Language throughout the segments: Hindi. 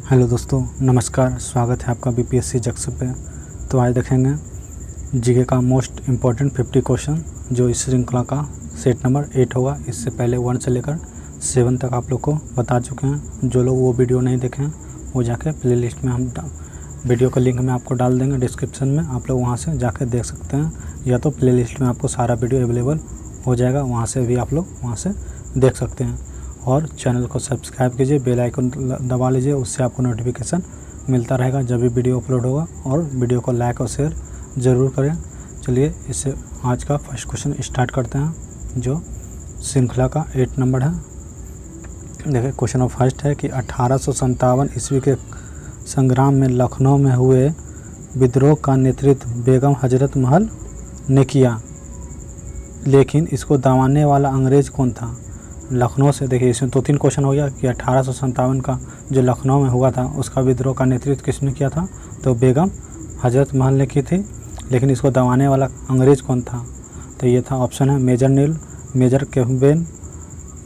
हेलो दोस्तों, नमस्कार। स्वागत है आपका बीपीएससी जंक्शन पे। तो आज देखेंगे जीके का मोस्ट इम्पॉर्टेंट 50 क्वेश्चन जो इस श्रृंखला का सेट नंबर 8 होगा। इससे पहले 1 से लेकर 7 तक आप लोग को बता चुके हैं। जो लोग वो वीडियो नहीं देखे हैं वो जाके प्ले लिस्ट में हम वीडियो का लिंक मैं आपको डाल देंगे डिस्क्रिप्शन में, आप लोग वहाँ से जाकर देख सकते हैं, या तो प्ले लिस्ट में आपको सारा वीडियो अवेलेबल हो जाएगा, वहाँ से भी आप लोग वहाँ से देख सकते हैं। और चैनल को सब्सक्राइब कीजिए, बेल आइकन दबा लीजिए, उससे आपको नोटिफिकेशन मिलता रहेगा जब भी वीडियो अपलोड होगा। और वीडियो को लाइक और शेयर ज़रूर करें। चलिए इससे आज का फर्स्ट क्वेश्चन स्टार्ट करते हैं जो श्रृंखला का 8 नंबर है। देखिए क्वेश्चन ऑफ फर्स्ट है कि 1857 ईस्वी के संग्राम में लखनऊ में हुए विद्रोह का नेतृत्व बेगम हजरत महल ने किया, लेकिन इसको दबाने वाला अंग्रेज़ कौन था। लखनऊ से देखिए इसमें 2-3 क्वेश्चन हो गया कि 1857 का जो लखनऊ में हुआ था उसका विद्रोह का नेतृत्व किसने किया था, तो बेगम हजरत महल ने की थी, लेकिन इसको दबाने वाला अंग्रेज़ कौन था। तो ये था ऑप्शन है मेजर नील, मेजर कैम्पबेल,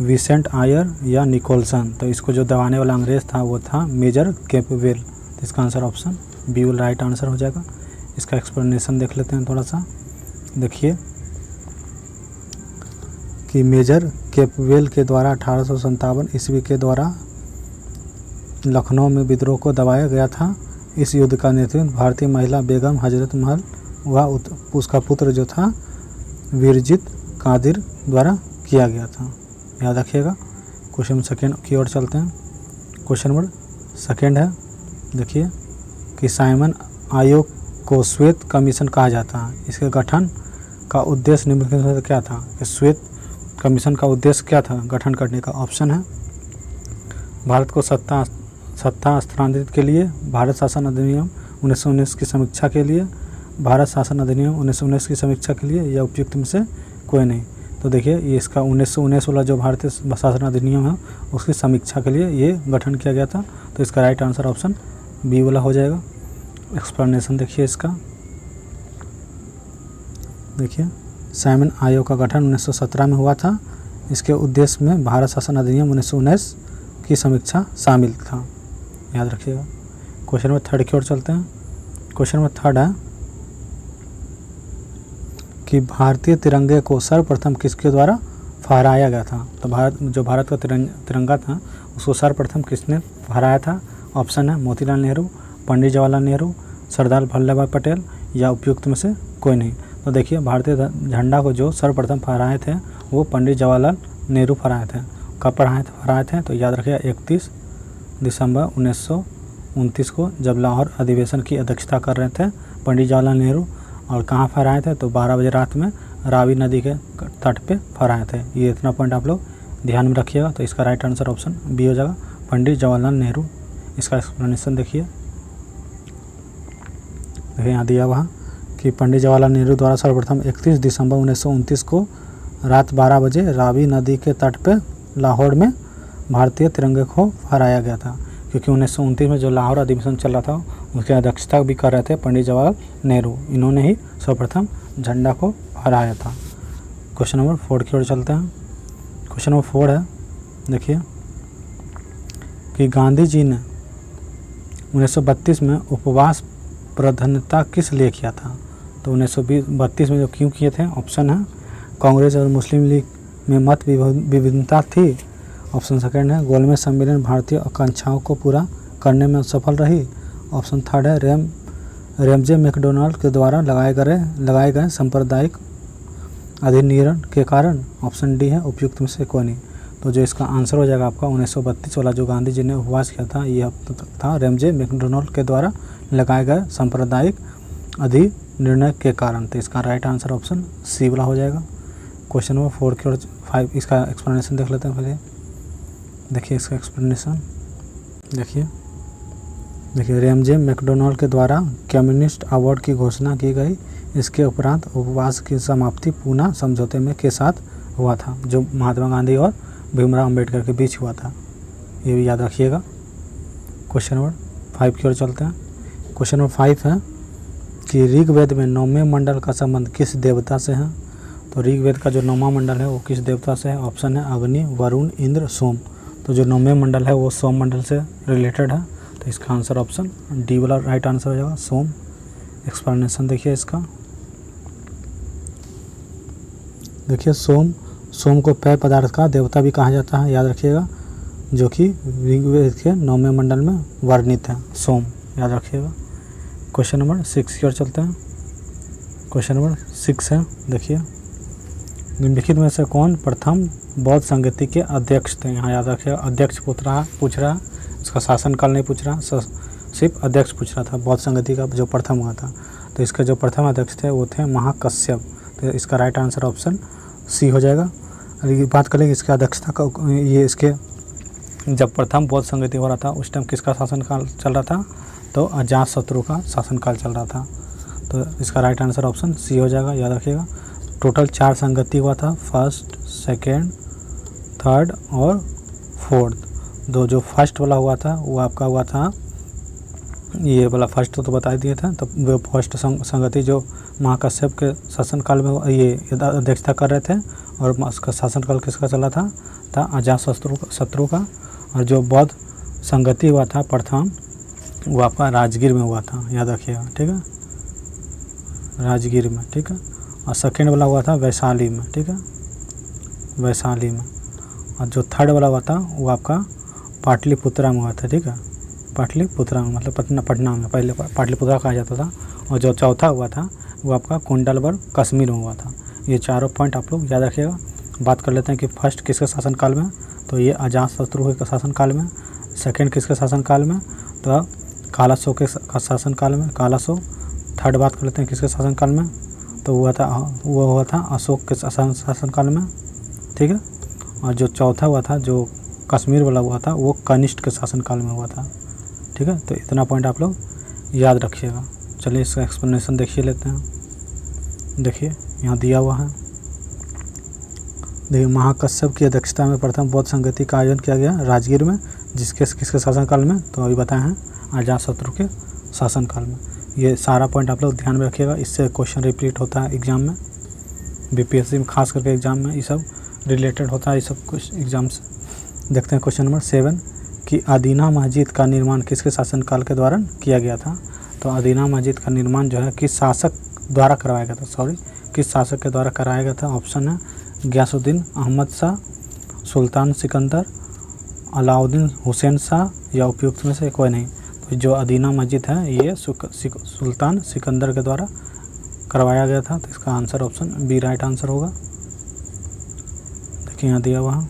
विसेंट आयर या निकोलसन। तो इसको जो दबाने वाला अंग्रेज़ था वो था मेजर कैम्पबेल। तो इसका answer option B will right answer हो जाएगा। इसका एक्सप्लेनेशन देख लेते हैं थोड़ा सा। देखिए कि मेजर कैम्पबेल के द्वारा 1857 ईस्वी के द्वारा लखनऊ में विद्रोह को दबाया गया था। इस युद्ध का नेतृत्व भारतीय महिला बेगम हजरत महल व उसका पुत्र जो था वीरजीत कादिर द्वारा किया गया था, याद रखिएगा। क्वेश्चन सेकेंड की ओर चलते हैं। क्वेश्चन नंबर सेकेंड है, देखिए कि साइमन आयोग को श्वेत कमीशन कहा जाता है। इसके गठन का उद्देश्य निम्नलिखित में से क्या था। श्वेत कमीशन का उद्देश्य क्या था गठन करने का। ऑप्शन है भारत को सत्ता हस्तांतरित के लिए, भारत शासन अधिनियम 1919 की समीक्षा के लिए, भारत शासन अधिनियम 1919 की समीक्षा के लिए, या उपयुक्त में से कोई नहीं। तो देखिए ये इसका 1919 वाला जो भारतीय शासन अधिनियम है उसकी समीक्षा के लिए ये गठन किया गया था। तो इसका राइट आंसर ऑप्शन बी वाला हो जाएगा। एक्सप्लेनेशन देखिए इसका। देखिए साइमन आयोग का गठन 1917 में हुआ था। इसके उद्देश्य में भारत शासन अधिनियम 1919 की समीक्षा शामिल था, याद रखिएगा। क्वेश्चन नंबर थर्ड की ओर चलते हैं। क्वेश्चन नंबर थर्ड है कि भारतीय तिरंगे को सर्वप्रथम किसके द्वारा फहराया गया था। तो भारत का तिरंगा था उसको सर्वप्रथम किसने फहराया था। ऑप्शन है मोतीलाल नेहरू, पंडित जवाहरलाल नेहरू, सरदार वल्लभ भाई पटेल, या उपयुक्त में से कोई नहीं। तो देखिए भारतीय झंडा को जो सर्वप्रथम फहराए थे वो पंडित जवाहरलाल नेहरू फहराए थे। कब फहराए थे तो याद रखिए 31 दिसंबर 1929 को, जब लाहौर अधिवेशन की अध्यक्षता कर रहे थे पंडित जवाहरलाल नेहरू। और कहाँ फहराए थे तो 12 बजे रात में रावी नदी के तट पे फहराए थे। ये इतना पॉइंट आप लोग ध्यान में रखिएगा। तो इसका राइट आंसर ऑप्शन बी हो जाएगा, पंडित जवाहरलाल नेहरू। इसका एक्सप्लेनेशन देखिए यहाँ दिया हुआ कि पंडित जवाहरलाल नेहरू द्वारा सर्वप्रथम 31 दिसंबर 1929 को रात 12 बजे रावी नदी के तट पे लाहौर में भारतीय तिरंगे को फहराया गया था, क्योंकि 1929 में जो लाहौर अधिवेशन चल रहा था उसकी अध्यक्षता भी कर रहे थे पंडित जवाहरलाल नेहरू। इन्होंने ही सर्वप्रथम झंडा को फहराया था। क्वेश्चन नंबर 4 की ओर चलते हैं। क्वेश्चन नंबर 4 है, देखिए कि गांधी जी ने 1932 में उपवास प्राधान्यता किस लिए किया था। तो 1932 में जो क्यों किए थे। ऑप्शन है कांग्रेस और मुस्लिम लीग में मत विभिन्नता थी। ऑप्शन सेकंड है गोलमेज सम्मेलन भारतीय आकांक्षाओं को पूरा करने में सफल रही। ऑप्शन थर्ड है रेमजे मैकडोनाल्ड के द्वारा लगाए गए सांप्रदायिक अधिनियम के कारण। ऑप्शन डी है उपयुक्त में से कोई नहीं। तो जो इसका आंसर हो जाएगा आपका 1932 वाला जो गांधी जी ने उपवास किया था ये था रेमजे मैकडोनाल्ड के द्वारा लगाए गए सांप्रदायिक अधिनिर्णय के कारण। तो इसका राइट आंसर ऑप्शन सी वाला हो जाएगा। क्वेश्चन नंबर 4 की ओर 5 इसका एक्सप्लेनेशन देख लेते हैं पहले। देखिए इसका एक्सप्लेनेशन देखिए रेमजे मैकडोनाल्ड के द्वारा कम्युनिस्ट अवार्ड की घोषणा की गई। इसके उपरांत उपवास की समाप्ति पूना समझौते में के साथ हुआ था, जो महात्मा गांधी और भीमराव अम्बेडकर के बीच हुआ था। ये भी याद रखिएगा। क्वेश्चन नंबर 5 की ओर चलते हैं। क्वेश्चन नंबर 5 है कि ऋग्वेद में 9वें मंडल का संबंध किस देवता से है। तो ऋग्वेद का जो 9वां मंडल है वो किस देवता से है। ऑप्शन है अग्नि, वरुण, इंद्र, सोम। तो जो 9वें मंडल है वो सोम मंडल से रिलेटेड है। तो इसका आंसर ऑप्शन डी वाला राइट आंसर हो जाएगा सोम। एक्सप्लेनेशन देखिए इसका, देखिए सोम को पेय पदार्थ का देवता भी कहा जाता है, याद रखिएगा, जो कि ऋग्वेद के 9वें मंडल में वर्णित है सोम, याद रखिएगा। क्वेश्चन नंबर 6 की ओर चलते हैं। क्वेश्चन नंबर 6 है, देखिए निम्नलिखित में से कौन प्रथम बौद्ध संगति के अध्यक्ष थे। यहाँ याद रखिएगा, अध्यक्ष पूछ रहा है, इसका शासनकाल नहीं पूछ रहा, सिर्फ अध्यक्ष पूछ रहा था बौद्ध संगति का जो प्रथम हुआ था। तो इसके जो प्रथम अध्यक्ष थे वो थे महाकश्यप। तो इसका राइट आंसर ऑप्शन सी हो जाएगा। अगर बात करेंगे इसके अध्यक्षता का, ये इसके जब प्रथम बौद्ध संगति हो रहा था उस टाइम किसका शासनकाल चल रहा था, तो अजातशत्रु का शासनकाल चल रहा था। तो इसका राइट आंसर ऑप्शन सी हो जाएगा, याद रखिएगा। टोटल 4 संगति हुआ था, फर्स्ट, सेकेंड, थर्ड और फोर्थ। जो फर्स्ट वाला हुआ था वो आपका हुआ था, ये वाला फर्स्ट तो बता दिए थे। तो वो फर्स्ट संगति जो महाकश्यप के शासनकाल में ये अध्यक्षता कर रहे थे, और उसका शासनकाल किसका चला था अजातशत्रु का। और जो बौद्ध संगति हुआ था प्रथम, वो आपका राजगीर में हुआ था, याद रखिएगा, ठीक है, राजगीर में, ठीक है। और सेकेंड वाला हुआ था वैशाली में, ठीक है, वैशाली में। और जो थर्ड वाला हुआ था वो आपका पाटलिपुत्रा में हुआ था, ठीक है, पाटलिपुत्रा में, मतलब पटना में, पहले पाटलिपुत्रा कहा जाता था। और जो चौथा हुआ था वो आपका कुंडलवर कश्मीर में हुआ था। ये चारों पॉइंट आप लोग याद रखिएगा। बात कर लेते हैं कि फर्स्ट किसके शासनकाल में, तो ये अजातशत्रु के शासनकाल में। सेकेंड किसके शासनकाल में, तो कालासो के शासनकाल में, कालासो। थर्ड बात कर लेते हैं किसके शासनकाल में, तो वो हुआ था अशोक के शासनकाल में, ठीक है। और जो चौथा हुआ था जो कश्मीर वाला हुआ था वो कनिष्क के शासनकाल में हुआ था, ठीक है। तो इतना पॉइंट आप लोग याद रखिएगा। चलिए इसका एक्सप्लेनेशन देखिए लेते हैं। देखिए यहाँ दिया हुआ है, देखिए महाकश्यप की अध्यक्षता में प्रथम बौद्ध संगति का आयोजन किया गया राजगीर में, किसके शासनकाल में, तो अभी बताए हैं अजातशत्रु के शासनकाल में। ये सारा पॉइंट आप लोग ध्यान में रखिएगा, इससे क्वेश्चन रिपीट होता है एग्जाम में, बीपीएससी में खास करके एग्जाम में ये सब रिलेटेड होता है, ये सब कुछ एग्जाम से। देखते हैं क्वेश्चन नंबर 7 कि अदीना मस्जिद का निर्माण किसके शासनकाल के दौरान किया गया था। तो अदीना मस्जिद का निर्माण जो है किस शासक द्वारा करवाया गया था, किस शासक के द्वारा कराया गया था। ऑप्शन है गयासुद्दीन अहमद शाह, सुल्तान सिकंदर, अलाउद्दीन हुसैन शाह, या उपयुक्त में से कोई नहीं। तो जो अदीना मस्जिद है ये सुल्तान सिकंदर के द्वारा करवाया गया था। तो इसका answer option B right answer होगा। देखिए यहाँ दिया हुआ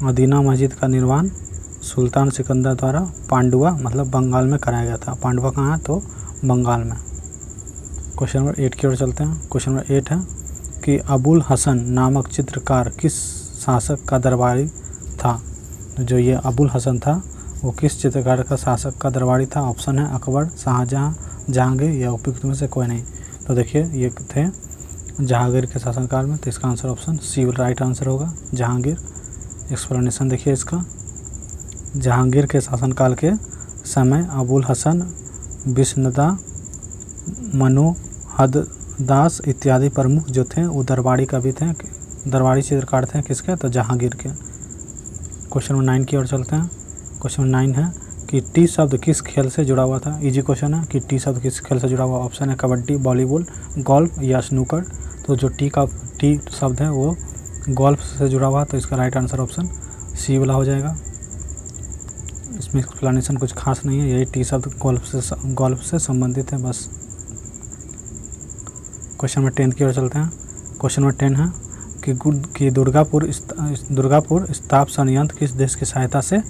अदीना मस्जिद का निर्माण सुल्तान सिकंदर द्वारा पांडुआ मतलब बंगाल में कराया गया था। पांडुआ कहाँ है, तो बंगाल में। क्वेश्चन नंबर 8 की ओर चलते हैं। क्वेश्चन नंबर 8 है कि अबुल हसन नामक चित्रकार किस शासक का दरबारी था। जो ये अबुल हसन था वो किस चित्रकार का शासक का दरबारी था। ऑप्शन है अकबर, शाहजहाँ, जहांगीर, या उपयुक्त में से कोई नहीं। तो देखिए ये थे जहांगीर के शासनकाल में। तो इसका answer option C right answer होगा, जहांगीर। एक्सप्लेनेशन देखिए इसका, जहांगीर के शासनकाल के समय अबुल हसन, बिस्नदा, मनोहरदास इत्यादि प्रमुख जो थे वो दरबारी कवि थे, दरबारी चित्रकार थे किसके, तो जहांगीर के। क्वेश्चन नंबर 9 की ओर चलते हैं। क्वेश्चन नंबर 9 है कि टी शब्द किस खेल से जुड़ा हुआ था। इजी क्वेश्चन है कि टी शब्द किस खेल से जुड़ा हुआ। ऑप्शन है कबड्डी, वॉलीबॉल, गोल्फ या स्नूकर। तो जो टी शब्द है वो गोल्फ से जुड़ा हुआ, तो इसका राइट आंसर ऑप्शन सी वाला हो जाएगा। इसमें एक्सप्लेनेशन कुछ खास नहीं है, यही टी शब्द गोल्फ से संबंधित है बस। क्वेश्चन नंबर 10 की ओर चलते हैं। क्वेश्चन नंबर 10 है कि दुर्गापुर इस्पात संयंत्र किस देश की सहायता से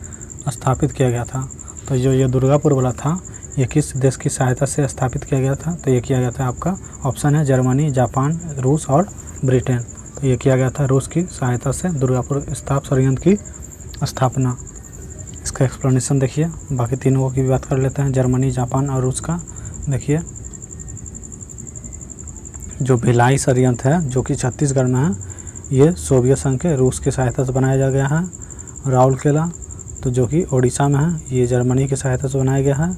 स्थापित किया गया था। तो जो ये दुर्गापुर वाला था ये किस देश की सहायता से स्थापित किया गया था। तो ये किया गया था आपका, ऑप्शन है जर्मनी, जापान, रूस और ब्रिटेन। तो ये किया गया था रूस की सहायता से दुर्गापुर इस्पात संयंत्र की स्थापना। इसका एक्सप्लेनेशन देखिए, बाकी तीनों की भी बात कर लेते हैं, जर्मनी, जापान और रूस का। देखिए जो भिलाई संयंत्र है जो कि छत्तीसगढ़ में है, ये सोवियत संघ के रूस की सहायता से बनाया गया है। राउरकेला तो जो कि ओडिशा में है, ये जर्मनी की सहायता से बनाया गया है।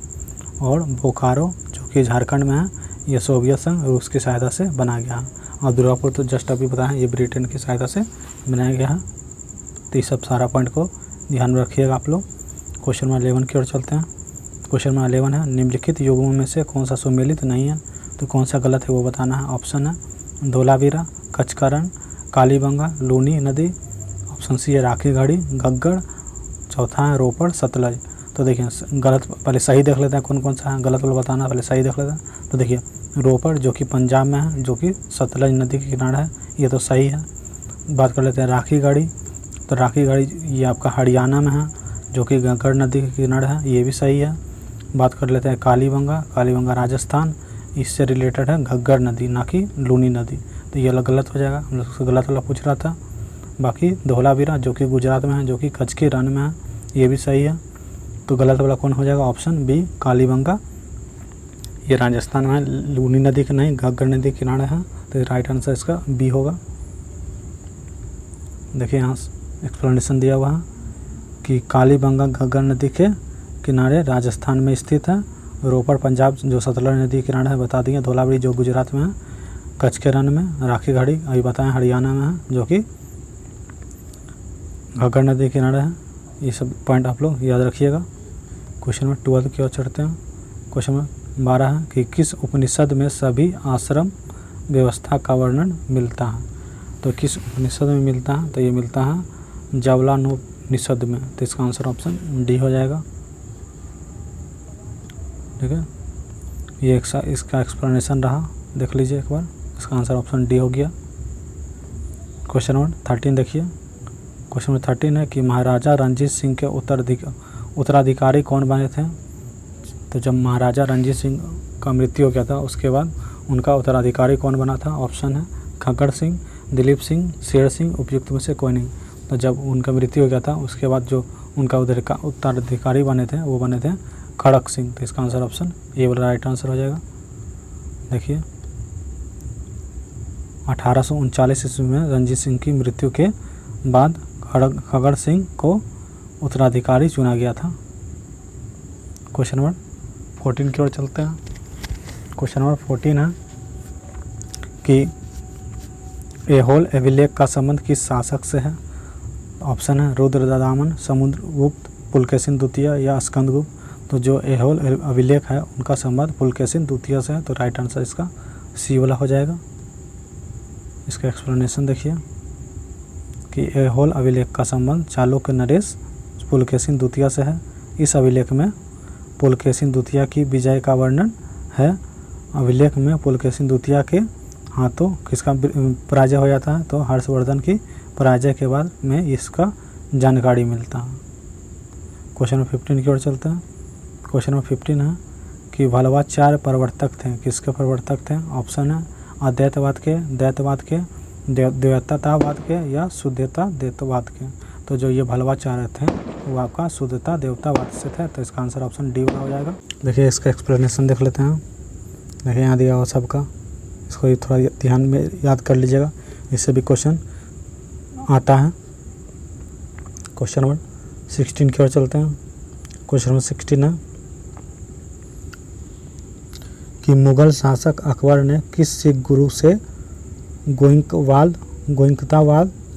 और बोकारो जो कि झारखंड में है, ये सोवियत संघ रूस की सहायता से बनाया गया है। और दुर्गापुर तो जस्ट अभी बताया ये ब्रिटेन की सहायता से बनाया गया है। तो ये सब सारा पॉइंट को ध्यान में रखिएगा आप लोग। क्वेश्चन नंबर 11 की ओर चलते हैं। क्वेश्चन नंबर 11 है, निम्नलिखित युग्मों में से कौन सा सुमेलित नहीं है, तो कौन सा गलत है वो बताना है। ऑप्शन है धोलावीरा, कचकरण, कालीबंगा, लूनी नदी। ऑप्शन सी है राखी घाटी, घग्गड़। चौथा है रोपड़, सतलज। तो देखिए गलत, पहले सही देख लेते हैं कौन कौन सा है, गलत वाला बताना पहले सही देख लेते हैं। तो देखिए रोपड़ जो कि पंजाब में है, जो कि सतलज नदी के किनारे है, ये तो सही है। बात कर लेते हैं राखी घाटी, तो राखी घाटी ये आपका हरियाणा में है, जो कि घग्गड़ नदी के किनारे है, ये भी सही है। बात कर लेते हैं कालीबंगा, कालीबंगा राजस्थान, इससे रिलेटेड है घग्गड़ नदी, ना कि लूनी नदी, तो ये गलत हो जाएगा, हम लोग से गलत वाला पूछ रहा था। बाकी धोलावीरा जो कि गुजरात में है, जो कि कच्छ के रण में है, ये भी सही है। तो गलत वाला कौन हो जाएगा, ऑप्शन बी कालीबंगा, ये राजस्थान में है, लूनी नदी के नहीं घग्गड़ नदी के किनारे है, तो राइट आंसर इसका बी होगा। देखिए यहाँ एक्सप्लेनेशन दिया हुआ है कि कालीबंगा घग्गड़ नदी के किनारे राजस्थान में स्थित है, रोपड़ पंजाब जो सतलज नदी के किनारे है बता दिए, धोलावीरा जो गुजरात में है, कच्छ के रण में, राखी घाटी अभी बताएं हरियाणा में है, जो कि घग्गड़ नदी के किनारे है। ये सब पॉइंट आप लोग याद रखिएगा। क्वेश्चन नंबर 12 की ओर चढ़ते हैं। क्वेश्चन नंबर 12 है कि किस उपनिषद में सभी आश्रम व्यवस्था का वर्णन मिलता है, तो किस उपनिषद में मिलता है, तो ये मिलता है जावलानुपनिषद में, तो इसका आंसर ऑप्शन डी हो जाएगा। ठीक है, ये इसका एक्सप्लेनेशन रहा, देख लीजिए एक बार, इसका आंसर ऑप्शन डी हो गया। क्वेश्चन नंबर 13 देखिए। क्वेश्चन नंबर 13 है कि महाराजा रणजीत सिंह के उत्तराधिकारी कौन बने थे, तो जब महाराजा रणजीत सिंह का मृत्यु हो गया था उसके बाद उनका उत्तराधिकारी कौन बना था। ऑप्शन है खग्गड़ सिंह, दिलीप सिंह, शेर सिंह, उपयुक्त में से कोई नहीं। तो जब उनका मृत्यु हो गया था उसके बाद जो उनका उत्तराधिकारी बने थे वो बने थे खड़क सिंह, तो इसका आंसर ऑप्शन ए वाला राइट आंसर हो जाएगा। देखिए 1839 ईस्वी में रणजीत सिंह की मृत्यु के बाद खग्गड़ सिंह को उत्तराधिकारी चुना गया था। क्वेश्चन नंबर 14 की ओर चलते हैं। क्वेश्चन नंबर 14 है कि ऐहोल अभिलेख का संबंध किस शासक से है। ऑप्शन है रुद्रदामन, समुद्रगुप्त, पुलकेशिन द्वितीय या स्कंदगुप्त। तो जो ऐहोल अभिलेख है उनका संबंध पुलकेशिन द्वितीय से है, तो राइट आंसर इसका सी वाला हो जाएगा। इसका एक्सप्लेनेशन देखिए कि ऐहोल अभिलेख का संबंध चालुक्य नरेश पुलकेशिन द्वितीय से है। इस अभिलेख में पुलकेशिन द्वितीय की विजय का वर्णन है। अभिलेख में पुलकेशिन द्वितीय के हाथों किसका पराजय हो जाता है, तो हर्षवर्धन की पराजय के बाद में इसका जानकारी मिलता है। क्वेश्चन नंबर 15 की ओर चलते हैं। क्वेश्चन नंबर 15 है कि भलवा 4 प्रवर्तक थे, किसके प्रवर्तक थे। ऑप्शन है अद्वैतवाद के, द्वैतवाद के, द्वैततावाद के या शुद्धता देवतावाद के। तो जो ये भलवा 4 थे वो आपका शुद्धता देवतावाद से थे, तो इसका आंसर ऑप्शन डी वाला हो जाएगा। देखिए इसका एक्सप्लेनेशन देख लेते हैं। देखिए यहाँ दिया हुआ सबका, इसको ये थोड़ा ध्यान में याद कर लीजिएगा, इससे भी क्वेश्चन आता है। क्वेश्चन नंबर 16 की ओर चलते हैं। क्वेश्चन नंबर 16 है कि मुगल शासक अकबर ने किस सिख गुरु से गोइंकतावाद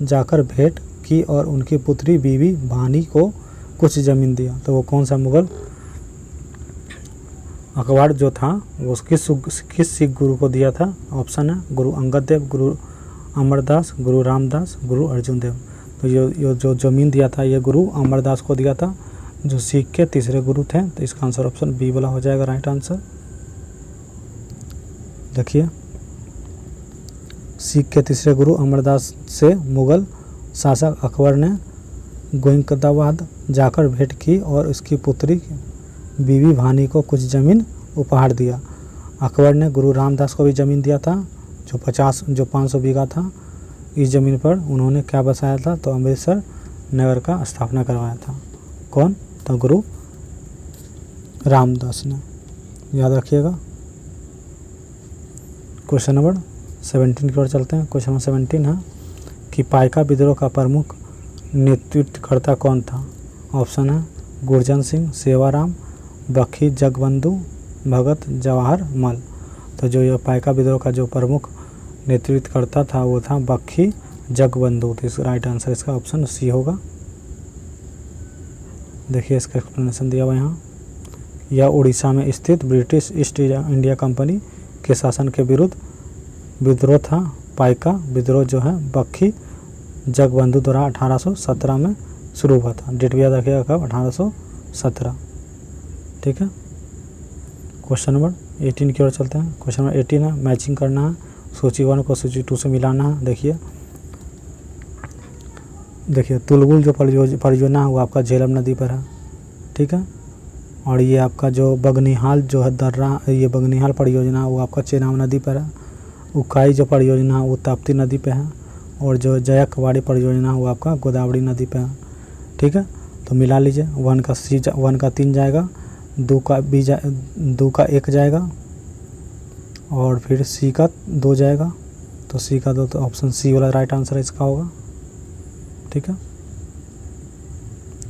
जाकर भेंट की और उनकी पुत्री बीबी भानी को कुछ ज़मीन दिया। तो वो कौन सा मुगल अकबर जो था वो किस सिख गुरु को दिया था। ऑप्शन है गुरु अंगद देव, गुरु अमरदास, गुरु रामदास, गुरु अर्जुन देव। तो ये जो ज़मीन दिया था ये गुरु अमरदास को दिया था, जो सिख के तीसरे गुरु थे, तो इसका आंसर ऑप्शन बी वाला हो जाएगा राइट आंसर। देखिए सिख के तीसरे गुरु अमरदास से मुगल शासक अकबर ने गोइंकतावाद जाकर भेंट की और उसकी पुत्री बीबी भानी को कुछ ज़मीन उपहार दिया। अकबर ने गुरु रामदास को भी ज़मीन दिया था जो 500 बीघा था। इस ज़मीन पर उन्होंने क्या बसाया था, तो अमृतसर नगर का स्थापना करवाया था। कौन, तो गुरु रामदास ने, याद रखिएगा। क्वेश्चन नंबर 17 की ओर चलते हैं। क्वेश्चन नंबर 17 है कि पाइका विद्रोह का प्रमुख नेतृत्वकर्ता कौन था। ऑप्शन है गुरजन सिंह, सेवाराम, बखी जगबंधु, भगत जवाहर मल। तो जो यह पाइका विद्रोह का जो प्रमुख नेतृत्वकर्ता था वो था बखी जगबंधु, तो इस राइट आंसर इसका ऑप्शन सी होगा। देखिए इसका एक्सप्लेनेशन दिया हुआ यहाँ। यह उड़ीसा में स्थित ब्रिटिश ईस्ट इंडिया कंपनी के शासन के विरुद्ध विद्रोह था। पाइका विद्रोह जो है बख्शी जगबंधु द्वारा 1817 में शुरू हुआ था। डेट भी याद रखिएगा कब, 1817। ठीक है। क्वेश्चन नंबर 18 की ओर चलते हैं। क्वेश्चन नंबर 18 है मैचिंग करना है, सूची 1 को सूची 2 से मिलाना है। देखिए तुलबुल जो परियोजना है वो आपका झेलम नदी पर है। ठीक है। और ये आपका जो बगनिहाल जो है दर्रा, ये बगनिहाल परियोजना वो आपका चेनाब नदी पर है। उकाई जो परियोजना है वो ताप्ती नदी पे है। और जो जयकवाड़ी परियोजना है वो आपका गोदावरी नदी पे है। ठीक है। तो मिला लीजिए, 1 का 3 जाएगा, 2 का 1 जाएगा और फिर सी का 2 जाएगा। तो सी का 2, तो ऑप्शन सी वाला राइट आंसर इसका होगा। ठीक है।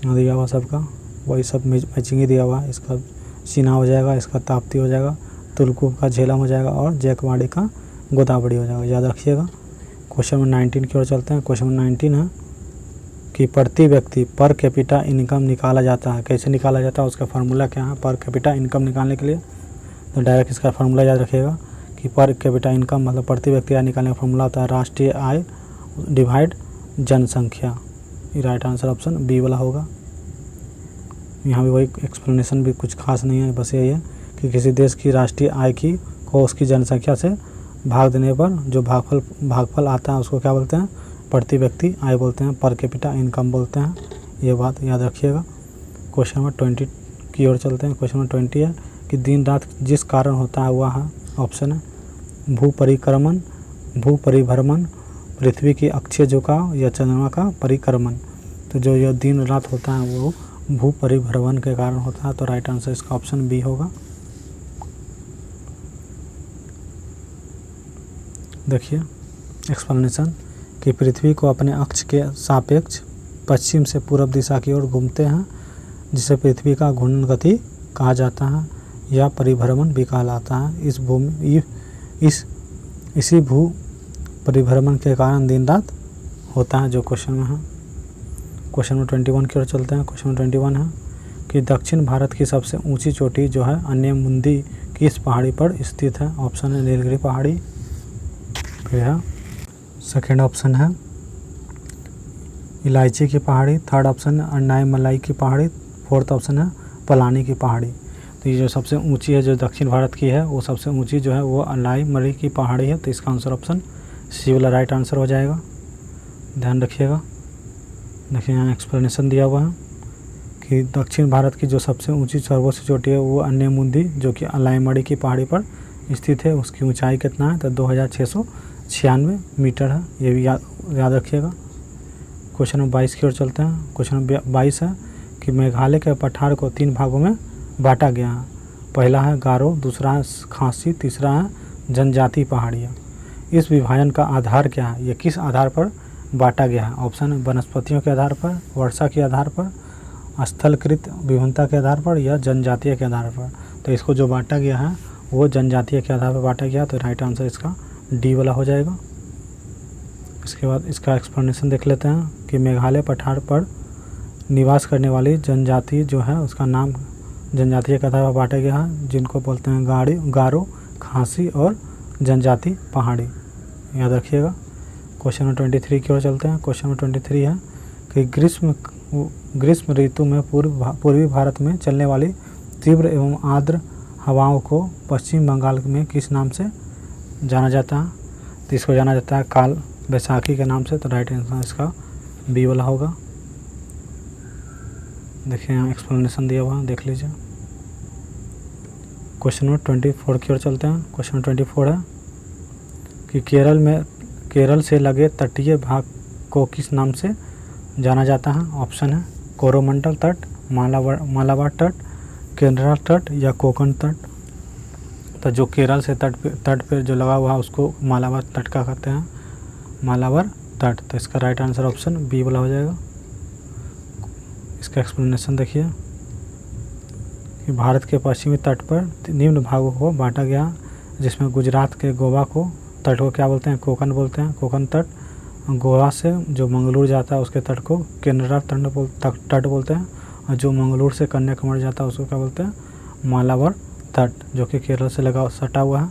यहाँ दिया हुआ सबका वही सब मैचिंग ही दिया हुआ है। इसका चीना हो जाएगा, इसका ताप्ती हो जाएगा, तुलकुब का झेलम हो जाएगा और जयकवाड़ी का गोदावरी हो जाएगा। याद रखिएगा। क्वेश्चन नंबर 19 की ओर चलते हैं। क्वेश्चन नंबर 19 है कि प्रति व्यक्ति पर कैपिटा इनकम निकाला जाता है। कैसे निकाला जाता है, उसका फार्मूला क्या है पर कैपिटा इनकम निकालने के लिए? तो डायरेक्ट इसका फार्मूला याद रखिएगा कि पर कैपिटा इनकम मतलब प्रति व्यक्ति आय निकालने का फार्मूला होता है राष्ट्रीय आय डिवाइड जनसंख्या। ये राइट आंसर ऑप्शन बी वाला होगा। यहाँ भी वही एक्सप्लेनेशन भी कुछ खास नहीं है, बस यही है कि किसी देश की राष्ट्रीय आय को उसकी जनसंख्या से भाग देने पर जो भागफल आता है उसको क्या बोलते हैं? प्रति व्यक्ति आय बोलते हैं, पर कैपिटा इनकम बोलते हैं। ये बात याद रखिएगा। क्वेश्चन नंबर 20 की ओर चलते हैं। क्वेश्चन नंबर 20 है कि दिन रात जिस कारण होता है वह है, ऑप्शन है भू परिभ्रमण, पृथ्वी की अक्षीय झुकाव या चंद्रमा का परिक्रमण। तो जो यह दिन रात होता है वो भू परिभ्रमण के कारण होता है। तो राइट आंसर इसका ऑप्शन बी होगा। देखिए एक्सप्लेनेशन कि पृथ्वी को अपने अक्ष के सापेक्ष पश्चिम से पूर्व दिशा की ओर घूमते हैं, जिसे पृथ्वी का घूर्णन गति कहा जाता है या परिभ्रमण भी कहलाता है। इसी भू परिभ्रमण के कारण दिन रात होता है जो क्वेश्चन में है। क्वेश्चन नंबर 21 की ओर चलते हैं। क्वेश्चन नंबर 21 है कि दक्षिण भारत की सबसे ऊंची चोटी जो है अन्यमुंदी किस पहाड़ी पर स्थित है? ऑप्शन है नीलगिरी पहाड़ी, फिर है सेकेंड ऑप्शन है इलायची की पहाड़ी, थर्ड ऑप्शन है अन्नायमलाई की पहाड़ी, फोर्थ ऑप्शन है पलानी की पहाड़ी। तो ये जो सबसे ऊंची है जो दक्षिण भारत की है वो सबसे ऊंची जो है वो अन्नायमलाई की पहाड़ी है। तो इसका आंसर ऑप्शन सी वाला राइट आंसर हो जाएगा। ध्यान रखिएगा। देखिए यहाँ एक्सप्लेनेशन दिया हुआ है कि दक्षिण भारत की जो सबसे ऊंची सर्वोच्च चोटी है वो अन्यमुंदी जो कि अन्नायमलाई की पहाड़ी पर स्थित है। उसकी ऊंचाई कितना है? तो 2696 मीटर है। ये भी याद रखिएगा। क्वेश्चन नंबर 22 की ओर चलते हैं। क्वेश्चन नंबर 22 है कि मेघालय के पठार को 3 भागों में बांटा गया है। पहला है गारो, दूसरा है खासी, तीसरा है जनजाति पहाड़ियाँ। इस विभाजन का आधार क्या है? ये किस आधार पर बांटा गया है? ऑप्शन है वनस्पतियों के आधार पर, वर्षा के आधार पर, स्थलकृत विभिन्नता के आधार पर या जनजातीय के आधार पर। तो इसको जो बांटा गया है वो जनजातीय के आधार पर बांटा गया। तो राइट आंसर इसका डी वाला हो जाएगा। इसके बाद इसका एक्सप्लेनेशन देख लेते हैं कि मेघालय पठार पर निवास करने वाली जनजाति जो है उसका नाम जनजातीय के आधार पर बांटा गया है, जिनको बोलते हैं गारो, खासी और जनजाति पहाड़ी। याद रखिएगा। क्वेश्चन नंबर 23 की ओर चलते हैं। क्वेश्चन नंबर 23 है कि ग्रीष्म ऋतु में पूर्वी भारत में चलने वाली तीव्र एवं आर्द्र हवाओं को पश्चिम बंगाल में किस नाम से जाना जाता है? तो इसको जाना जाता है काल बैसाखी के नाम से। तो राइट आंसर इसका बी वाला होगा। देखिए यहाँ एक्सप्लेनेशन दिया हुआ है, देख लीजिए। क्वेश्चन नंबर 24 की ओर चलते हैं। क्वेश्चन नंबर 24 है कि केरल से लगे तटीय भाग को किस नाम से जाना जाता है? ऑप्शन है कोरोमंडल तट, मालाबार तट, केरला तट या कोकण तट। तो जो केरल से तट पे जो लगा हुआ है उसको मालाबार तट का कहते हैं, मालाबार तट। तो इसका राइट आंसर ऑप्शन बी वाला हो जाएगा। इसका एक्सप्लेनेशन देखिए कि भारत के पश्चिमी तट पर निम्न भागों को बांटा गया, जिसमें गुजरात के गोवा को तट को क्या बोलते हैं? कोकण बोलते हैं, कोकण तट। गोवा से जो मंगलूर जाता है उसके तट को केरला तट बोलते हैं। और जो मंगलूर से कन्याकुमारी जाता है उसको क्या बोलते हैं, मालाबार तट, जो कि केरल से लगा सटा हुआ है।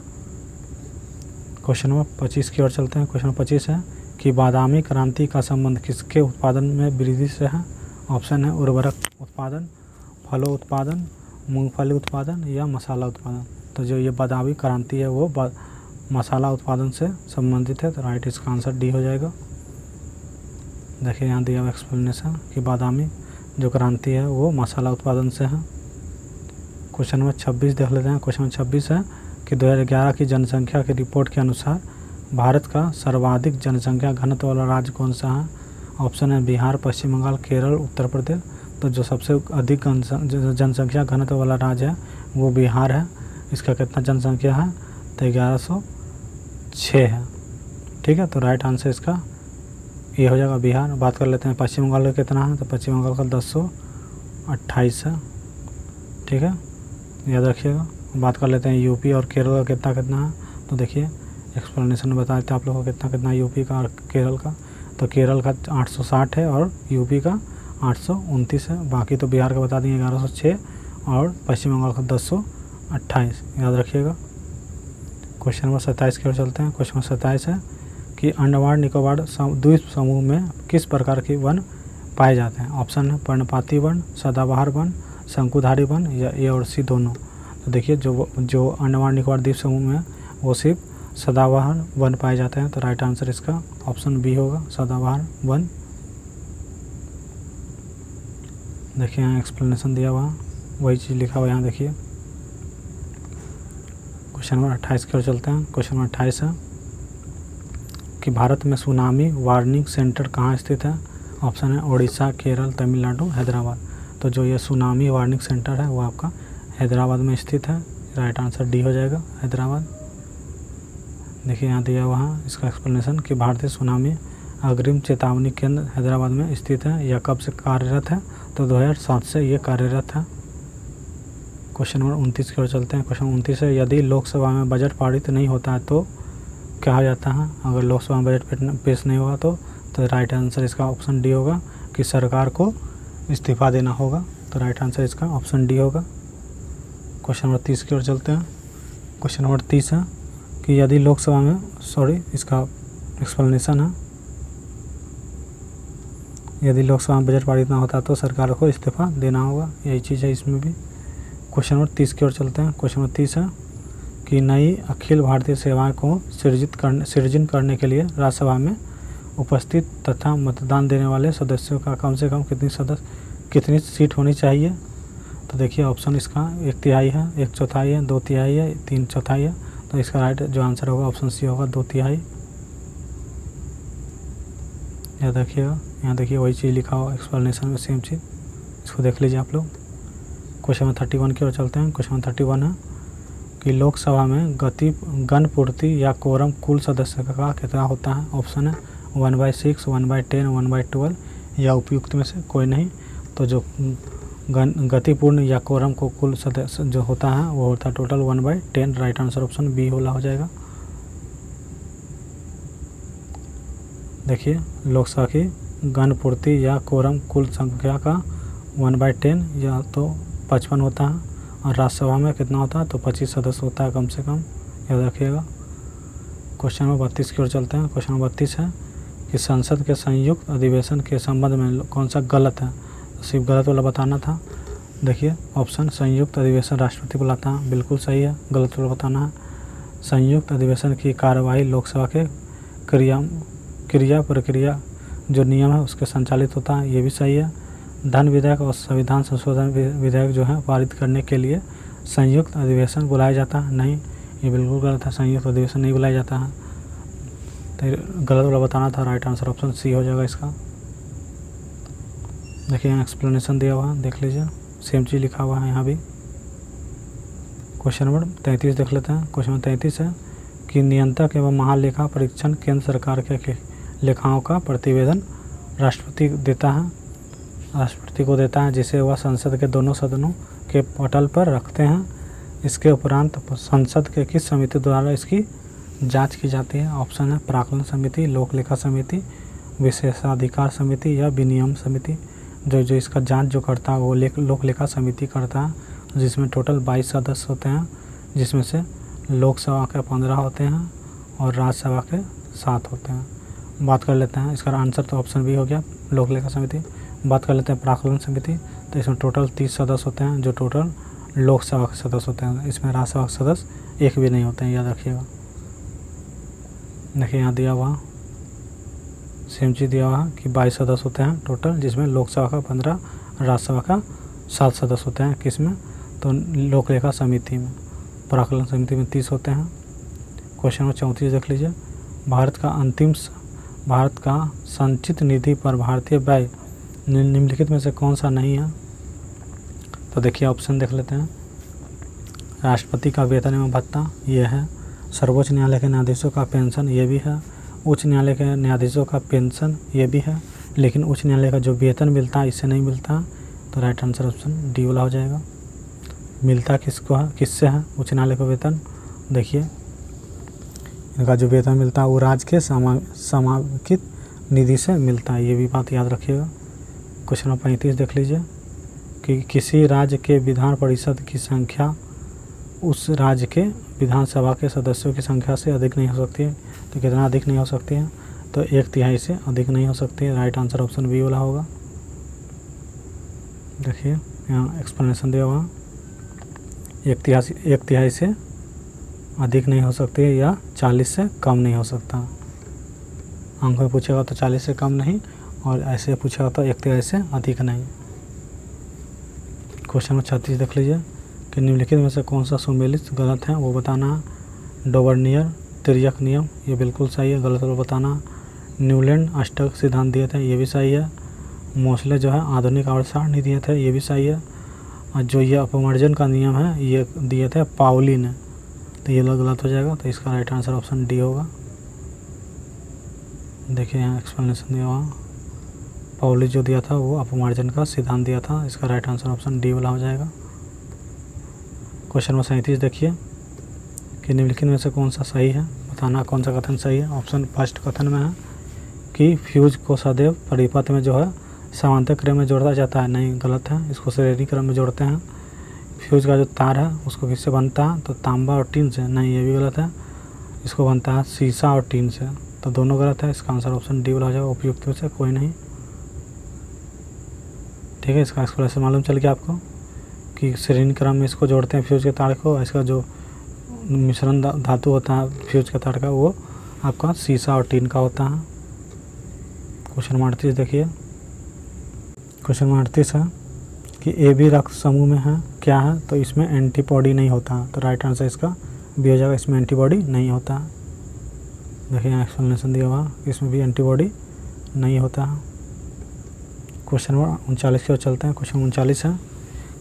क्वेश्चन नंबर 25 की ओर चलते हैं। क्वेश्चन नंबर 25 है कि बादामी क्रांति का संबंध किसके उत्पादन में वृद्धि से है। ऑप्शन है उर्वरक उत्पादन, फलों उत्पादन, मूंगफली उत्पादन या मसाला उत्पादन। तो जो ये बादामी क्रांति है वो मसाला उत्पादन से संबंधित है, तो राइट इसका आंसर डी हो जाएगा। देखिए यहाँ दिया हुआ एक्सप्लेनेशन कि बादामी जो क्रांति है वो मसाला उत्पादन से है। क्वेश्चन नंबर 26 देख लेते हैं। क्वेश्चन नंबर 26 है कि 2011 की जनसंख्या की रिपोर्ट के अनुसार भारत का सर्वाधिक जनसंख्या घनत्व वाला राज्य कौन सा है। ऑप्शन है बिहार, पश्चिम बंगाल, केरल, उत्तर प्रदेश। तो जो सबसे अधिक जनसंख्या घनत्व वाला राज्य है वो बिहार है। इसका कितना जनसंख्या है, तो 1106 है। ठीक है, तो राइट आंसर इसका ये हो जाएगा बिहार। बात कर लेते हैं पश्चिम बंगाल का कितना है, तो पश्चिम बंगाल का 1028 है। ठीक है, याद रखिएगा। बात कर लेते हैं यूपी और केरल का कितना है, तो देखिए एक्सप्लेनेशन में बता देते हैं आप लोगों को कितना यूपी का और केरल का। तो केरल का 860 है और यूपी का 829 है। बाकी तो बिहार का बता देंगे 1106 और पश्चिम बंगाल का 1028, याद रखिएगा। क्वेश्चन नंबर 27 की ओर चलते हैं। क्वेश्चन नंबर 27 है कि अंडमान निकोबार द्वीप समूह में किस प्रकार के वन पाए जाते हैं। ऑप्शन है पर्णपाती वन, सदाबहार वन, शंकुधारी वन या ए और सी दोनों। तो देखिए जो अंडमान निकोबार द्वीप समूह में वो सिर्फ सदाबहार वन पाए जाते हैं, तो राइट आंसर इसका ऑप्शन बी होगा, सदाबहार वन। देखिए यहाँ एक्सप्लेनेशन दिया हुआ वही चीज़ लिखा हुआ यहाँ देखिए। क्वेश्चन नंबर 28 की ओर चलते हैं। क्वेश्चन नंबर 28 है कि भारत में सुनामी वार्निंग सेंटर कहाँ स्थित है। ऑप्शन है उड़ीसा, केरल, तमिलनाडु, हैदराबाद। तो जो ये सुनामी वार्निंग सेंटर है वो आपका हैदराबाद में स्थित है, राइट आंसर डी हो जाएगा, हैदराबाद। देखिए यहाँ दिया हुआ है इसका एक्सप्लेनेशन कि भारतीय सुनामी अग्रिम चेतावनी केंद्र हैदराबाद में स्थित है। यह कब से कार्यरत है, तो 2007 से ये कार्यरत है। क्वेश्चन नंबर 29 की ओर चलते हैं। क्वेश्चन 29 है यदि लोकसभा में बजट पारित नहीं होता है तो क्या हो जाता है। अगर लोकसभा में बजट पेश नहीं होगा तो राइट आंसर इसका ऑप्शन डी होगा कि सरकार को इस्तीफा देना होगा, तो राइट आंसर इसका ऑप्शन डी होगा। क्वेश्चन नंबर 30 की ओर चलते हैं। क्वेश्चन नंबर 30 है कि यदि लोकसभा में इसका एक्सप्लेनेशन है, यदि लोकसभा में बजट पारित ना होता तो सरकार को इस्तीफा देना होगा, यही चीज़ है इसमें भी। क्वेश्चन नंबर 30 की ओर चलते हैं। क्वेश्चन नंबर 30 है कि नई अखिल भारतीय सेवाएं को सृजन करने के लिए राज्यसभा में उपस्थित तथा मतदान देने वाले सदस्यों का कम से कम कितनी सीट होनी चाहिए। तो देखिए ऑप्शन इसका 1/3 है, 1/4 है, 2/3 है, 3/4 है। तो इसका राइट जो आंसर होगा ऑप्शन सी होगा, 2/3। यह देखिएगा, यहाँ देखिए वही चीज़ लिखा हुआ एक्सप्लेनेशन में, सेम चीज़, इसको देख लीजिए आप लोग। क्वेश्चन नंबर 31 की ओर चलते हैं। क्वेश्चन नंबर 31 है कि लोकसभा में गण पूर्ति या कोरम कुल सदस्य का कितना होता है। ऑप्शन है 1/6, 1/10, 1/12 या उपयुक्त में से कोई नहीं। तो जो गतिपूर्ण या कोरम को कुल सदस्य जो होता है वो होता है total 1/10, right answer option B होला हो जाएगा। देखिए लोकसभा की गण पूर्ति या कोरम कुल संख्या का 1/10 या तो 55 होता है, और राज्यसभा में कितना होता है, तो 25 सदस्य होता है कम से कम, याद रखिएगा। क्वेश्चन नंबर 32 की ओर चलते हैं। क्वेश्चन नंबर 32 है कि संसद के संयुक्त अधिवेशन के संबंध में कौन सा गलत है। सिर्फ गलत वाला बताना था। देखिए ऑप्शन संयुक्त अधिवेशन राष्ट्रपति बुलाता है, बिल्कुल सही है, गलत वाला बताना है। संयुक्त अधिवेशन की कार्यवाही लोकसभा के क्रिया प्रक्रिया जो नियम है उसके संचालित होता है, ये भी सही है। धन विधेयक और संविधान संशोधन विधेयक जो है पारित करने के लिए संयुक्त अधिवेशन बुलाया जाता है, नहीं, ये बिल्कुल गलत है, संयुक्त अधिवेशन नहीं बुलाया जाता है, तो गलत वाला बताना था, राइट आंसर ऑप्शन सी हो जाएगा इसका। देखिए यहाँ एक्सप्लेनेशन दिया हुआ है, देख लीजिए, सेम चीज़ लिखा हुआ है यहाँ भी। क्वेश्चन नंबर 33 देख लेते हैं। क्वेश्चन नंबर 33 है कि नियंत्रक एवं महालेखा परीक्षण केंद्र सरकार के लेखाओं का प्रतिवेदन राष्ट्रपति को देता है, जिसे वह संसद के दोनों सदनों के पटल पर रखते हैं। इसके उपरांत संसद के किस समिति द्वारा इसकी जांच की जाती है। ऑप्शन है प्राक्कलन समिति, लोक लेखा समिति, विशेषाधिकार समिति या विनियम समिति। जो इसका जांच जो करता है वो लोक लेखा समिति करता है, जिसमें टोटल 22 सदस्य होते हैं, जिसमें से लोकसभा के 15 होते हैं और राज्यसभा के 7 होते हैं। बात कर लेते हैं इसका आंसर, तो ऑप्शन बी हो गया लोक लेखा समिति। बात कर लेते हैं प्राक्कलन समिति, तो इसमें टोटल 30 सदस्य होते हैं, जो टोटल लोकसभा के सदस्य होते हैं। इसमें राज्यसभा के सदस्य एक भी नहीं होते हैं, याद रखिएगा। देखिए यहाँ दिया हुआ सेम चीज़ दिया हुआ कि 22 सदस्य होते हैं टोटल, जिसमें लोकसभा का 15, राज्यसभा का 7 सदस्य होते हैं। किसमें? तो लोक लेखा समिति में। प्राक्कलन समिति में 30 होते हैं। क्वेश्चन नंबर 34 देख लीजिए। भारत का संचित निधि पर भारतीय व्यय निम्नलिखित में से कौन सा नहीं है? तो देखिए ऑप्शन देख लेते हैं। राष्ट्रपति का वेतन एवं भत्ता ये है, सर्वोच्च न्यायालय के न्यायाधीशों का पेंशन ये भी है, उच्च न्यायालय के न्यायाधीशों का पेंशन ये भी है, लेकिन उच्च न्यायालय का जो वेतन मिलता है इससे नहीं मिलता। तो राइट आंसर ऑप्शन डी वाला हो जाएगा। मिलता किसको है, किससे है उच्च न्यायालय को वेतन? देखिए इनका जो वेतन मिलता है वो राज्य के समावेशित निधि से मिलता है, ये भी बात याद रखिएगा। क्वेश्चन नंबर 35 देख लीजिए कि किसी राज्य के विधान परिषद की संख्या उस राज्य के विधानसभा के सदस्यों की संख्या से अधिक नहीं हो सकती है। तो कितना अधिक नहीं हो सकती है? तो 1/3 से अधिक नहीं हो सकती है। राइट आंसर ऑप्शन बी वाला होगा। देखिए यहाँ एक्सप्लेनेशन दिया हुआ, 1/3 से अधिक नहीं हो सकती है या 40 से कम नहीं हो सकता। अंक में पूछेगा तो 40 से कम नहीं, और ऐसे पूछेगा तो 1/3 से अधिक नहीं। क्वेश्चन नंबर 36 देख लीजिए कि निम्नलिखित में से कौन सा सुमेलित गलत है वो बताना है। डोबर्नियर तिर्यक नियम ये बिल्कुल सही है, गलत वो बताना। न्यूलैंड अष्टक सिद्धांत दिए थे ये भी सही है। मोसले जो है आधुनिक आवर्त सारणी दिए थे ये भी सही है। और जो ये अपवर्जन का नियम है ये दिए थे पाउली ने, तो ये गलत हो जाएगा। तो इसका राइट आंसर ऑप्शन डी होगा। देखिए यहाँ एक्सप्लेनेशन दिया हुआ, पाउली जो दिया था वो अपवर्जन का सिद्धांत दिया था। इसका राइट आंसर ऑप्शन डी वाला हो जाएगा। क्वेश्चन नंबर 37 देखिए कि निम्नलिखित में से कौन सा सही है, बताना कौन सा कथन सही है। ऑप्शन फर्स्ट कथन में है कि फ्यूज को सदैव परिपथ में जो है समांतर क्रम में जोड़ा जाता है, नहीं गलत है, इसको श्रेणी क्रम में जोड़ते हैं। फ्यूज का जो तार है उसको किससे बनता है? तो तांबा और टीन से, नहीं ये भी गलत है, इसको बनता है शीशा और टीन से। तो दोनों गलत है। इसका आंसर ऑप्शन डी वाला हो जाएगा, उपयुक्त में से कोई नहीं। ठीक है, इसका एक्सप्लेनेशन मालूम चल गया आपको कि श्रेणी क्रम में इसको जोड़ते हैं फ्यूज के तार को। इसका जो मिश्रण धातु होता है फ्यूज के तार का वो आपका शीशा और टीन का होता है। क्वेश्चन नंबर 38 देखिए। क्वेश्चन नंबर 38 है कि ए बी रक्त समूह में है क्या है? तो इसमें एंटीबॉडी नहीं होता। तो राइट आंसर इसका बी हो जाएगा, इसमें एंटीबॉडी नहीं होता। देखिए यहाँ एक्सप्लेनेशन दिया हुआ, इसमें भी एंटीबॉडी नहीं होता है। क्वेश्चन नंबर 39 की ओर चलते हैं। क्वेश्चन 39 है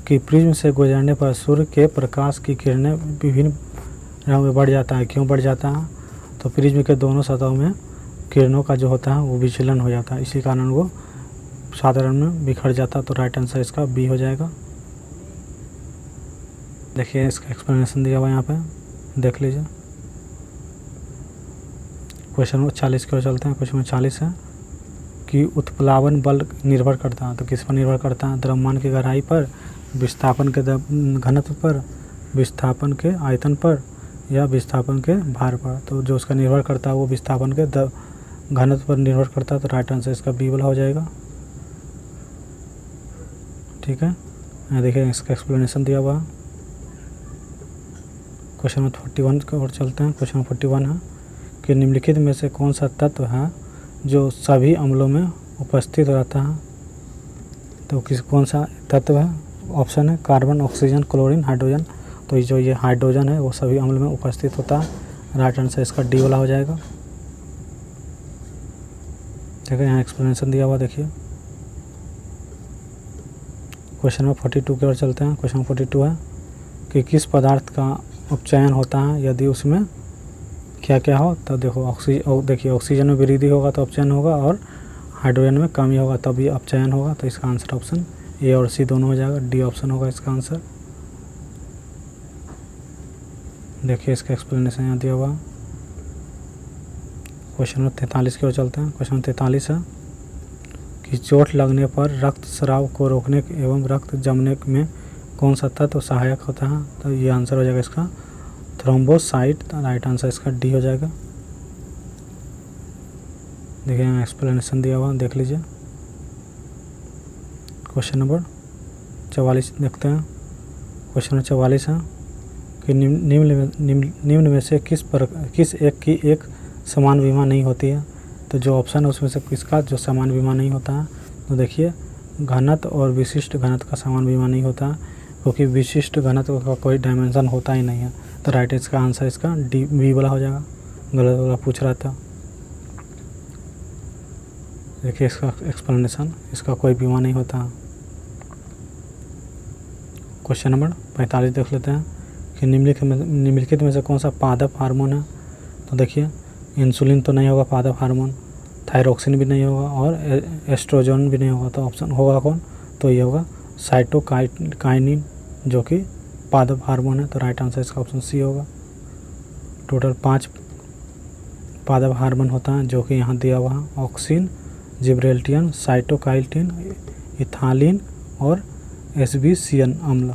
कि प्रिज्म से गुजरने पर सूर्य के प्रकाश की किरणें विभिन्न रंग में बढ़ जाता है, क्यों बढ़ जाता है? तो प्रिज्म के दोनों सतहों में किरणों का जो होता है वो विचलन हो जाता है, इसी कारण वो साधारण में बिखर जाता है। तो राइट आंसर इसका बी हो जाएगा। देखिए इसका एक्सप्लेनेशन दिया हुआ यहाँ पे, देख लीजिए। क्वेश्चन नंबर 40 की ओर चलते हैं। क्वेश्चन नंबर 40 है कि उत्प्लावन बल निर्भर करता है, तो किस पर निर्भर करता है? द्रव्यमान की गहराई पर, विस्थापन के घनत्व पर, विस्थापन के आयतन पर, या विस्थापन के भार पर। तो जो उसका निर्भर करता है वो विस्थापन के घनत्व पर निर्भर करता है। तो राइट आंसर इसका बी वाला हो जाएगा। ठीक है, यहाँ देखिए इसका एक्सप्लेनेशन दिया हुआ। क्वेश्चन नंबर 41 की ओर चलते हैं। क्वेश्चन नंबर 41 है कि निम्नलिखित में से कौन सा तत्व है जो सभी अम्लों में उपस्थित रहता है? तो कौन सा तत्व है? ऑप्शन है कार्बन, ऑक्सीजन, क्लोरीन, हाइड्रोजन। तो जो ये हाइड्रोजन है वो सभी अम्ल में उपस्थित होता है। राइट आंसर इसका डी वाला हो जाएगा। देखिए यहाँ एक्सप्लेनेशन दिया हुआ, देखिए। क्वेश्चन नंबर 42 की ओर चलते हैं। क्वेश्चन 42 है कि किस पदार्थ का उपचयन होता है यदि उसमें क्या क्या हो? तो देखिए ऑक्सीजन में वृद्धि होगा तो अपचयन होगा, और हाइड्रोजन में कमी होगा तब ये अपचयन होगा। तो इसका आंसर ऑप्शन ए और सी दोनों हो जाएगा, डी ऑप्शन होगा इसका आंसर। देखिए इसका एक्सप्लेनेशन यहाँ दिया हुआ। क्वेश्चन नंबर 43 की ओर चलते हैं। क्वेश्चन नंबर 43 है कि कि चोट लगने पर रक्त स्राव को रोकने एवं रक्त जमने में कौन सा तत्व सहायक होता है? तो ये आंसर हो जाएगा इसका थ्रोम्बोसाइट। राइट आंसर इसका डी हो जाएगा। देखिए यहाँ एक्सप्लेनेशन दिया हुआ, देख लीजिए। क्वेश्चन नंबर 44 देखते हैं। क्वेश्चन नंबर 44 है कि निम्न में से किस एक की एक समान बीमा नहीं होती है? तो जो ऑप्शन है उसमें से किसका जो समान बीमा नहीं होता है? तो देखिए घनत्व और विशिष्ट घनत्व का समान बीमा नहीं होता क्योंकि विशिष्ट घनत्व का कोई डायमेंशन होता ही नहीं है। तो राइट इसका आंसर इसका डी बी वाला हो जाएगा। गलत वाला पूछ रहा था। देखिए इसका एक्सप्लेनेशन, इसका कोई बीमा नहीं होता। क्वेश्चन नंबर 45 देख लेते हैं कि निम्नलिखित में से कौन सा पादप हार्मोन है? तो देखिए इंसुलिन तो नहीं होगा पादप हार्मोन, थायरोक्सिन भी नहीं होगा और एस्ट्रोजन भी नहीं होगा। तो ऑप्शन होगा कौन? तो ये होगा साइटोकाइनिन जो कि पादप हार्मोन है। तो राइट आंसर इसका ऑप्शन सी होगा। टोटल 5 पादप हार्मोन होता है जो कि यहाँ दिया हुआ है। ऑक्सिन, जिब्रेल्टियन, साइटोकाइटिन, इथालिन और एसबीसियन अम्ल।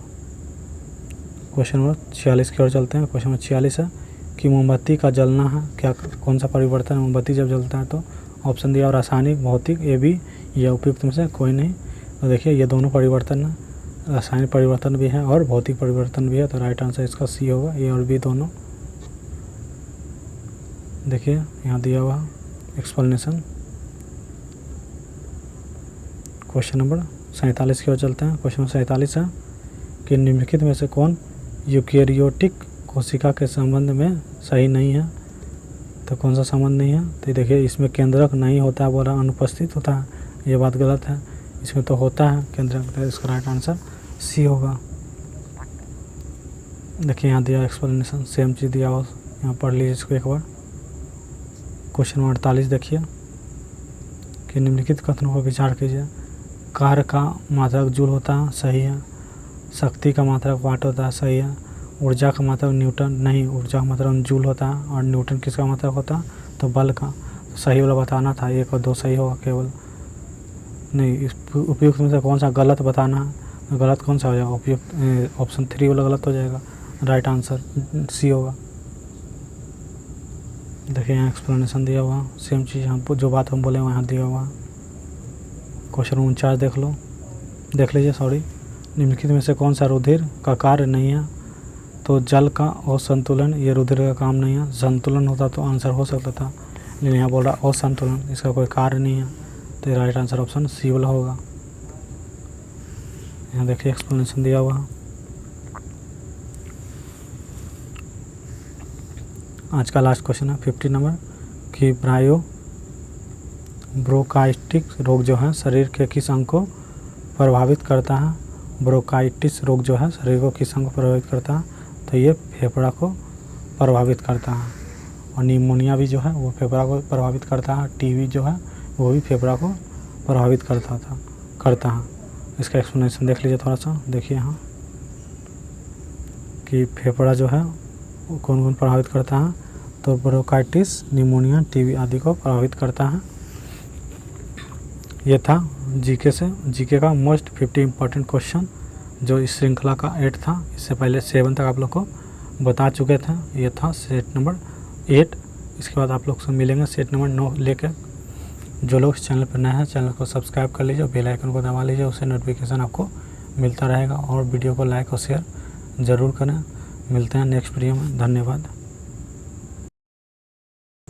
क्वेश्चन नंबर 46 की ओर चलते हैं। क्वेश्चन नंबर 46 है कि मोमबत्ती का जलना है क्या कौन सा परिवर्तन है मोमबत्ती जब जलता है? तो ऑप्शन दिया रासायनिक, भौतिक, ए बी या उपयुक्त में से कोई नहीं। तो देखिए ये दोनों परिवर्तन है, रासायनिक परिवर्तन भी है और भौतिक परिवर्तन भी है। तो राइट आंसर इसका सी होगा, ए और बी दोनों। देखिए यहाँ दिया हुआ एक्सप्लेनेशन। क्वेश्चन नंबर 47 की ओर चलते हैं। क्वेश्चन नंबर 47 है कि निम्नलिखित में से कौन यूकेरियोटिक कोशिका के संबंध में सही नहीं है? तो कौन सा संबंध नहीं है? तो देखिए इसमें केंद्रक नहीं होता है, बोला अनुपस्थित होता है, ये बात गलत है। इसमें तो होता है केंद्रक। तो इसका राइट आंसर सी होगा। देखिए यहाँ दिया एक्सप्लेनेशन, सेम चीज़ दिया हो, यहाँ पढ़ लीजिए इसको एक बार। क्वेश्चन नंबर 48 देखिए कि निम्नलिखित कथनों पर विचार कीजिए। कार्य का मात्रक जूल होता है, सही है। शक्ति का मात्रक वाट होता है, सही है। ऊर्जा का मात्रक न्यूटन, नहीं, ऊर्जा का मात्रक जूल होता है। और न्यूटन किसका मात्रक होता है? तो बल का। तो सही वाला बताना था, 1 और 2 सही होगा केवल। नहीं, इस उपयुक्त में से कौन सा गलत बताना है? तो गलत कौन सा हो जाएगा? उपयुक्त ऑप्शन 3 वाला गलत हो जाएगा। राइट आंसर सी होगा। देखिए यहाँ एक्सप्लेनेशन दिया हुआ, सेम चीज़ यहाँ जो बात हम बोले वहाँ दिया हुआ। क्वेश्चन 49 देख लीजिए, सॉरी। निम्नलिखित में से कौन सा रुधिर का कार्य नहीं है? तो जल का असंतुलन, ये रुधिर का काम नहीं है। संतुलन होता तो आंसर हो सकता था, लेकिन यहाँ बोल रहा असंतुलन, इसका कोई कार्य नहीं है। तो राइट आंसर ऑप्शन सी वाला होगा। यहाँ देखिए एक्सप्लेनेशन दिया हुआ। आज का लास्ट क्वेश्चन है 50 नंबर कि ब्रोंकाइटिस रोग जो है शरीर के किस अंग को प्रभावित करता है? ब्रोंकाइटिस रोग जो है शरीर को किस अंग को प्रभावित करता है? तो ये फेफड़ा को प्रभावित करता है। और निमोनिया भी जो है वो फेफड़ा को प्रभावित करता है। टीबी जो है वो भी फेफड़ा को प्रभावित करता है। इसका एक्सप्लेनेशन देख लीजिए थोड़ा सा। देखिए यहाँ कि फेफड़ा जो है वो कौन कौन प्रभावित करता है? तो ब्रोंकाइटिस, निमोनिया, टीबी आदि को प्रभावित करता है। ये था जीके का मोस्ट 50 इम्पॉर्टेंट क्वेश्चन जो इस श्रृंखला का 8 था। इससे पहले 7 तक आप लोग को बता चुके थे। ये था सेट नंबर 8। इसके बाद आप लोग से मिलेंगे सेट नंबर 9 लेकर। जो लोग इस चैनल पर नए हैं चैनल को सब्सक्राइब कर लीजिए और बेल आइकन को दबा लीजिए, उससे नोटिफिकेशन आपको मिलता रहेगा। और वीडियो को लाइक और शेयर ज़रूर करें। मिलते हैं नेक्स्ट वीडियो में। धन्यवाद।